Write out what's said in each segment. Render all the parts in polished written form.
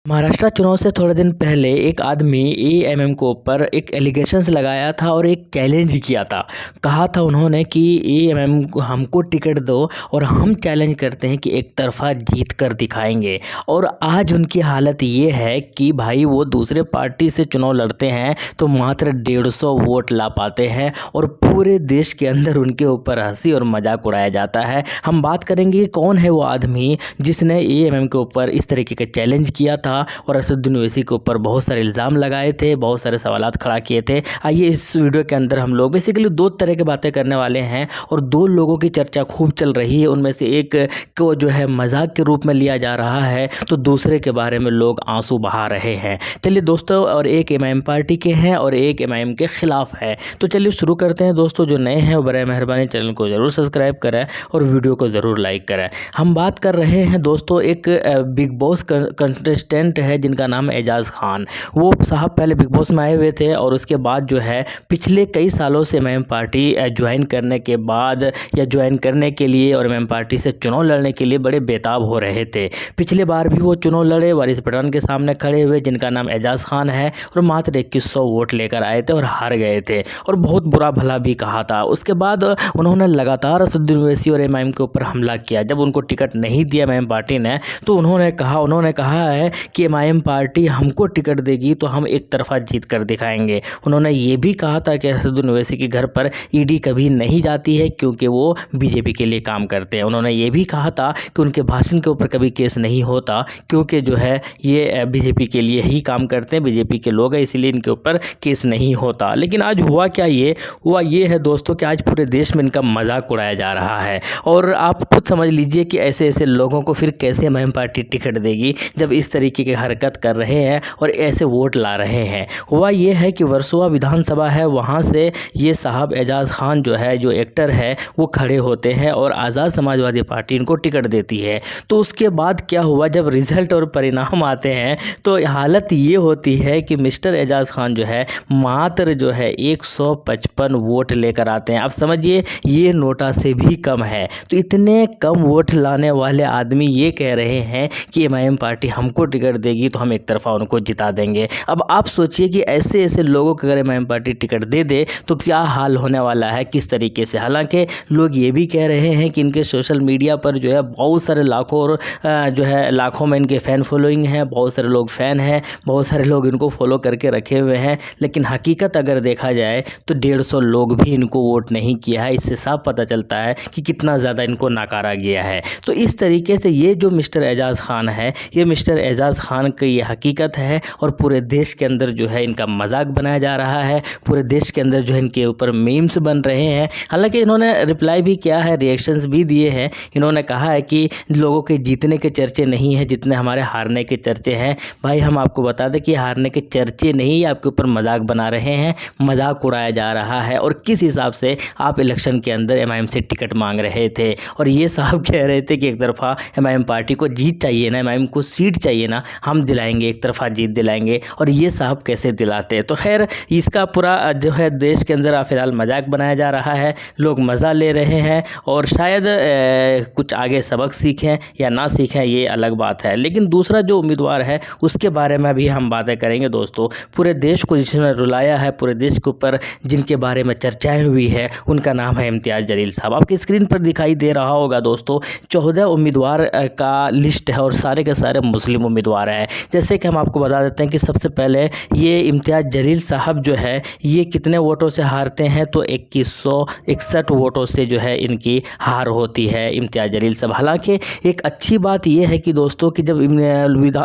महाराष्ट्र चुनाव से थोड़े दिन पहले एक आदमी एएमएम के ऊपर एक एलिगेशंस लगाया था और एक चैलेंज किया था। कहा था उन्होंने कि एएमएम हमको टिकट दो और हम चैलेंज करते हैं कि एक तरफा जीत कर दिखाएंगे। और आज उनकी हालत ये है कि भाई वो दूसरे पार्टी से चुनाव लड़ते हैं तो मात्र 150 वोट ला पाते हैं और पूरे देश के अंदर उनके ऊपर हंसी और मजाक उड़ाया जाता है। हम बात करेंगे कि कौन है वो आदमी जिसने एएमएम के ऊपर इस तरीके का चैलेंज किया था और असदुद्दीन ओवैसी के ऊपर बहुत सारे इल्ज़ाम लगाए थे, बहुत सारे सवालात खड़ा किए थे। आइए इस वीडियो के अंदर हम लोग बेसिकली दो तरह की बातें करने वाले हैं और दो लोगों की चर्चा खूब चल रही है। उनमें से एक को जो है मजाक के रूप में लिया जा रहा है तो दूसरे के बारे में लोग आंसू बहा रहे हैं। चलिए दोस्तों, और एक एमआईएम पार्टी के हैं और एक एमआईएम के खिलाफ है। तो चलिए शुरू करते हैं दोस्तों। जो नए हैं वो बराए मेहरबानी चैनल को ज़रूर सब्सक्राइब करें और वीडियो को ज़रूर लाइक करें। हम बात कर रहे हैं दोस्तों एक बिग बॉस कंटेस्टेंट है जिनका नाम है एजाज़ खान। वो साहब पहले बिग बॉस में आए हुए थे और उसके बाद जो है पिछले कई सालों से एमआईएम पार्टी ज्वाइन करने के बाद या ज्वाइन करने के लिए और एमआईएम पार्टी से चुनाव लड़ने के लिए बड़े बेताब हो रहे थे। पिछले बार भी वो चुनाव लड़े, वारिस पठान के सामने खड़े हुए जिनका नाम एजाज़ खान है और मात्र 2100 वोट लेकर आए थे और हार गए थे और बहुत बुरा भला भी कहा था। उसके बाद उन्होंने लगातार असदुद्दीन ओवैसी और एमआईएम के ऊपर हमला किया। जब उनको टिकट नहीं दिया एमआईएम पार्टी ने तो उन्होंने कहा है कि एमआईएम पार्टी हमको टिकट देगी तो हम एक तरफा जीत कर दिखाएंगे। उन्होंने ये भी कहा था कि असदुद्दीन ओवैसी के घर पर ईडी कभी नहीं जाती है क्योंकि वो बीजेपी के लिए काम करते हैं। उन्होंने ये भी कहा था कि उनके भाषण के ऊपर कभी केस नहीं होता क्योंकि जो है ये बीजेपी के लिए ही काम करते हैं, बीजेपी के लोग हैं, इसीलिए इनके ऊपर केस नहीं होता। लेकिन आज हुआ क्या, ये है दोस्तों कि आज पूरे देश में इनका मजाक उड़ाया जा रहा है और आप खुद समझ लीजिए कि ऐसे ऐसे लोगों को फिर कैसे एमआईएम पार्टी टिकट देगी जब इस तरीके की हरकत कर रहे हैं और ऐसे वोट ला रहे हैं। हुआ ये है कि वर्सोवा विधानसभा है, वहाँ से ये साहब एजाज़ खान जो है, जो एक्टर है, वो खड़े होते हैं और आज़ाद समाजवादी पार्टी इनको टिकट देती है। तो उसके बाद क्या हुआ, जब रिजल्ट और परिणाम आते हैं तो हालत ये होती है कि मिस्टर एजाज़ खान जो है मात्र जो है 155 वोट लेकर आते हैं। आप समझिए ये नोटा से भी कम है। तो इतने कम वोट लाने वाले आदमी ये कह रहे हैं कि एमआईएम पार्टी हमको टिकट देगी तो हम एक तरफा उनको जिता देंगे। अब आप सोचिए कि ऐसे ऐसे लोगों को अगर एमआईएम पार्टी टिकट दे दे तो क्या हाल होने वाला है, किस तरीके से। हालांकि लोग ये भी कह रहे हैं कि इनके सोशल मीडिया पर जो है बहुत सारे लाखों और जो है लाखों में इनके फ़ैन फॉलोइंग है, बहुत सारे लोग फ़ैन हैं, बहुत सारे लोग इनको फॉलो करके रखे हुए हैं। लेकिन हकीकत अगर देखा जाए तो 150 लोग भी इनको वोट नहीं किया है। इससे साफ पता चलता है कि कितना ज़्यादा इनको नकारा गया है। तो इस तरीके से ये जो मिस्टर एजाज़ खान है, ये मिस्टर एजाज़ खान की ये हकीकत है और पूरे देश के अंदर जो है इनका मजाक बनाया जा रहा है। पूरे देश के अंदर जो है इनके ऊपर मीम्स बन रहे हैं। हालांकि इन्होंने रिप्लाई भी किया है, रिएक्शंस भी दिए हैं। इन्होंने कहा है कि लोगों के जीतने के चर्चे नहीं हैं जितने हमारे हारने के चर्चे हैं। भाई हम आपको बता दें कि हारने के चर्चे नहीं, आपके ऊपर मजाक बना रहे हैं, मजाक उड़ाया जा रहा है। और किस हिसाब से आप इलेक्शन के अंदर एमआईएम से टिकट मांग रहे थे और ये साहब कह रहे थे कि एक तरफा एमआईएम पार्टी को जीत चाहिए ना, एमआईएम को सीट चाहिए ना, हम दिलाएंगे, एक तरफा जीत दिलाएंगे। और ये साहब कैसे दिलाते हैं। तो खैर इसका पूरा जो है देश के अंदर फिलहाल मजाक बनाया जा रहा है, लोग मज़ा ले रहे हैं और शायद कुछ आगे सबक सीखें या ना सीखें ये अलग बात है। लेकिन दूसरा जो उम्मीदवार है उसके बारे में भी हम बातें करेंगे दोस्तों। पूरे देश को जिसने रुलाया है, पूरे देश के ऊपर जिनके बारे में चर्चाएँ हुई है, उनका नाम है इम्तियाज़ जलील साहब। आपकी स्क्रीन पर दिखाई दे रहा होगा दोस्तों, 14 उम्मीदवार का लिस्ट है और सारे के सारे मुस्लिम उम्मीदवार हैं। जैसे कि हम आपको बता देते हैं कि सबसे पहले ये इम्तियाज़ जलील साहब जो है ये कितने वोटों से हारते हैं तो 2161 वोटों से जो है इनकी हार होती है इम्तियाज़ जलील साहब। हालांकि एक अच्छी बात यह है कि दोस्तों कि जब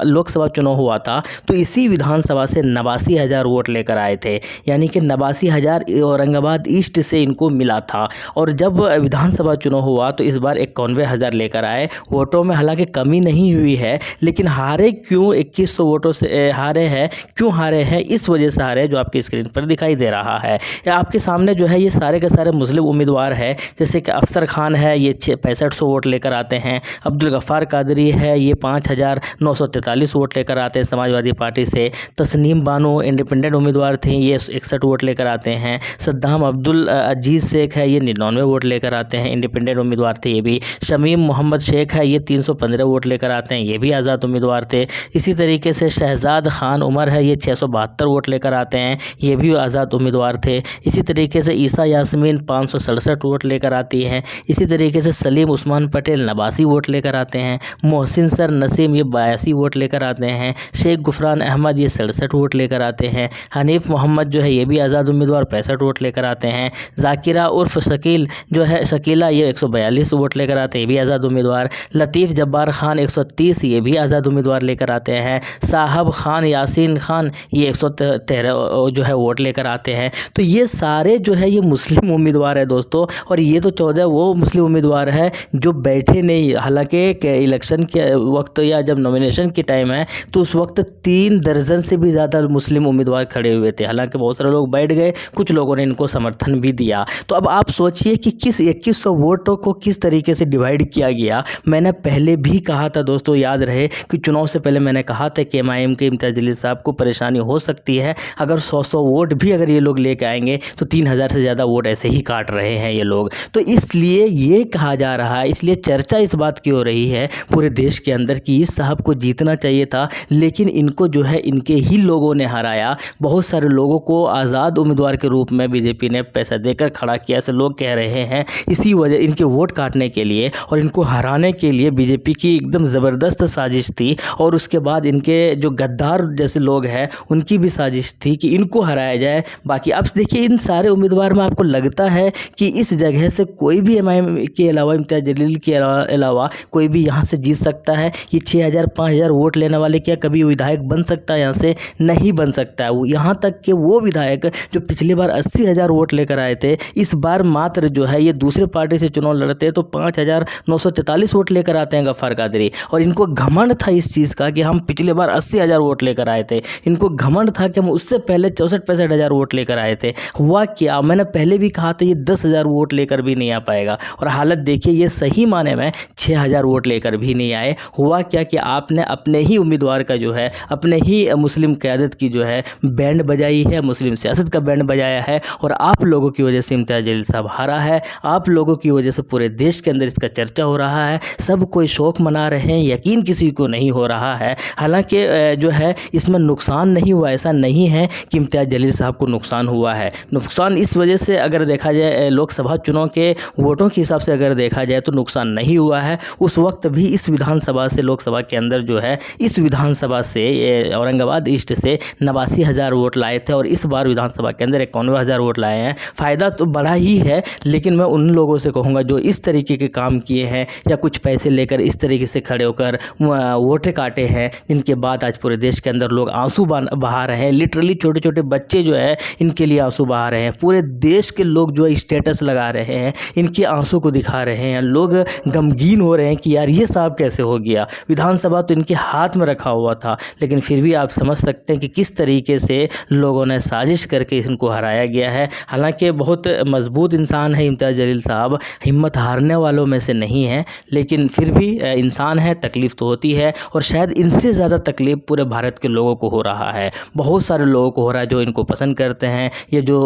लोकसभा चुनाव हुआ था तो इसी विधानसभा से 89,000 वोट लेकर आए थे, यानी कि 89,000 औरंगाबाद ईस्ट से इनको मिला था। और जब विधानसभा चुनाव हुआ तो इस बार 91,000 लेकर आए वोटों में। हालांकि कमी नहीं हुई है लेकिन हारे क्यों, 2100 वोटों से हारे हैं, क्यों हारे हैं, इस वजह से हारे जो आपकी स्क्रीन पर दिखाई दे रहा है। आपके सामने जो है ये सारे के सारे मुस्लिम उम्मीदवार हैं। जैसे कि अफसर खान है, ये 6500 वोट लेकर आते हैं। अब्दुल गफ़ार कादरी है, ये 5943 वोट लेकर आते हैं समाजवादी पार्टी से। तस्नीम बानो इंडिपेंडेंट उम्मीदवार थी, ये 61 वोट लेकर आते हैं। सद्दाम अब्दुल अजीज़ शेख है, ये 99 वोट लेकर आते हैं, इंडिपेंडेंट उम्मीदवार थे ये भी। शमीम मोहम्मद शेख है, ये 315 वोट लेकर आते हैं, ये भी आज़ाद उम्मीदवार थे। इसी तरीके से शहजाद खान उमर है, ये 672 वोट लेकर आते हैं, ये भी आज़ाद उम्मीदवार थे। इसी तरीके से ईसा यास्मीन 567 वोट लेकर आती हैं। इसी तरीके से सलीम उस्मान पटेल 89 वोट लेकर आते हैं। मोहसिन सर नसीम ये 82 वोट लेकर आते हैं। शेख गुफरान अहमद ये 67 वोट लेकर आते हैं। हनीफ मोहम्मद जो है ये भी आज़ाद उम्मीदवार 65 वोट लेकर आते हैं। जाकिरा उर्फ शकील जो है शकीला ये 142 वोट लेकर आते हैं, ये भी आज़ाद उम्मीदवार। लतीफ़ जब्बार खान 130 ये भी आज़ाद उम्मीदवार लेकर आते हैं। साहब खान यासीन खान ये 113 जो है वोट लेकर आते हैं। तो ये सारे जो है ये मुस्लिम उम्मीदवार है दोस्तों, और ये तो 14 वो मुस्लिम उम्मीदवार है जो बैठे नहीं। हालांकि इलेक्शन के वक्त या जब नॉमिनेशन की टाइम है तो उस वक्त 3 दर्जन से भी ज़्यादा मुस्लिम उम्मीदवार खड़े हुए थे। हालांकि बहुत सारे लोग बैठ गए, कुछ लोगों ने इनको समर्थन भी दिया। तो अब आप सोचिए कि किस 2100 वोटों को किस तरीके से डिवाइड किया गया। मैंने पहले भी कहा था दोस्तों, याद रहे कि चुनाव से पहले मैंने कहा था कि MIM के इम्तियाज़ जलील साहब को परेशानी हो सकती है। अगर 100 वोट भी अगर ये लोग लेके आएंगे तो 3000 से ज़्यादा वोट ऐसे ही काट रहे हैं ये लोग। तो इसलिए ये कहा जा रहा है, इसलिए चर्चा इस बात की हो रही है पूरे देश के अंदर कि इस साहब को जीतना चाहिए था, लेकिन इनको जो है इनके ही लोगों ने हराया। बहुत सारे लोगों को आज़ाद उम्मीदवार के रूप में बीजेपी ने पैसा देकर खड़ा किया, ऐसे लोग कह रहे हैं। इसी वजह इनके वोट काटने के लिए और इनको हराने के लिए बीजेपी की एकदम ज़बरदस्त साजिश थी। और उसके बाद इनके जो गद्दार जैसे लोग हैं उनकी भी साजिश थी कि इनको हराया जाए। बाकी अब देखिए इन सारे उम्मीदवार में आपको लगता है कि इस जगह से कोई भी MIM के अलावा इम्तियाज़ जलील के अलावा कोई भी यहाँ से जीत सकता है? ये 6000 5000 वोट लेने वाले क्या कभी विधायक बन सकता है? यहाँ से नहीं बन सकता है। वो यहाँ तक कि वो विधायक जो पिछली बार 80,000 वोट लेकर आए थे, इस बार मात्र जो है ये दूसरे पार्टी से चुनाव लड़ते हैं तो 5943 वोट लेकर आते हैं गफ्फार कादरी। और इनको घमंड था इस चीज़ का कि हम पिछले बार 80,000 वोट लेकर आए थे। इनको घमंड था कि हम उससे पहले 64-65,000 वोट लेकर आए थे। हुआ क्या, मैंने पहले भी कहा था ये 10,000 वोट लेकर भी नहीं आ पाएगा, और हालत देखिए ये सही माने में 6,000 वोट लेकर भी नहीं आए। हुआ क्या कि आपने अपने ही उम्मीदवार का जो है, अपने ही मुस्लिम क़यादत की जो है बैंड बजाई है, मुस्लिम सियासत का बैंड बजाया है, और आप लोगों की वजह से इम्तियाज़ जलील साहब हारा है। आप लोगों की वजह से पूरे देश के अंदर इसका चर्चा हो रहा है, सब कोई शौक मना रहे हैं, यकीन किसी को नहीं हो रहा है। हालांकि जो है इसमें नुकसान नहीं हुआ, ऐसा नहीं है कि इम्तियाज़ जलील साहब को नुकसान हुआ है। नुकसान इस वजह से अगर देखा जाए लोकसभा चुनाव के वोटों के हिसाब से अगर देखा जाए तो नुकसान नहीं हुआ है। उस वक्त भी इस विधानसभा से, लोकसभा के अंदर जो है इस विधानसभा से औरंगाबाद ईस्ट से 89,000 वोट लाए थे, और इस बार विधानसभा के अंदर 91,000 वोट लाए हैं। फ़ायदा तो बड़ा ही है, लेकिन मैं उन लोगों से कहूँगा जो इस तरीके के काम किए हैं या कुछ पैसे लेकर इस तरीके से खड़े होकर वोटें काटे हैं, जिनके बाद आज पूरे देश के अंदर लोग आंसू बहा रहे हैं। लिटरली छोटे छोटे बच्चे जो है इनके लिए आंसू बहा रहे हैं। पूरे देश के लोग जो है स्टेटस लगा रहे हैं, इनके आंसू को दिखा रहे हैं। लोग गमगीन हो रहे हैं कि यार ये साहब कैसे हो गया, विधानसभा तो इनके हाथ में रखा हुआ था। लेकिन फिर भी आप समझ सकते हैं कि किस तरीके से लोगों ने साजिश करके इनको हराया गया है। हालांकि बहुत मजबूत इंसान है इम्तियाज़ जलील साहब, हिम्मत हारने वालों में से नहीं है, लेकिन फिर भी इंसान है, तकलीफ़ तो होती है। और शायद इनसे ज़्यादा तकलीफ़ पूरे भारत के लोगों को हो रहा है, बहुत सारे लोगों को हो रहा है जो इनको पसंद करते हैं, ये जो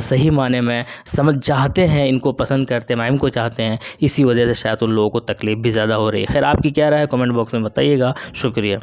सही माने में समझ चाहते हैं, इनको पसंद करते हैं, MIM को चाहते हैं। इसी वजह से शायद उन लोगों को तकलीफ़ भी ज़्यादा हो रही है। खैर आपकी क्या राय है, कमेंट बॉक्स में बताइएगा। शुक्रिया।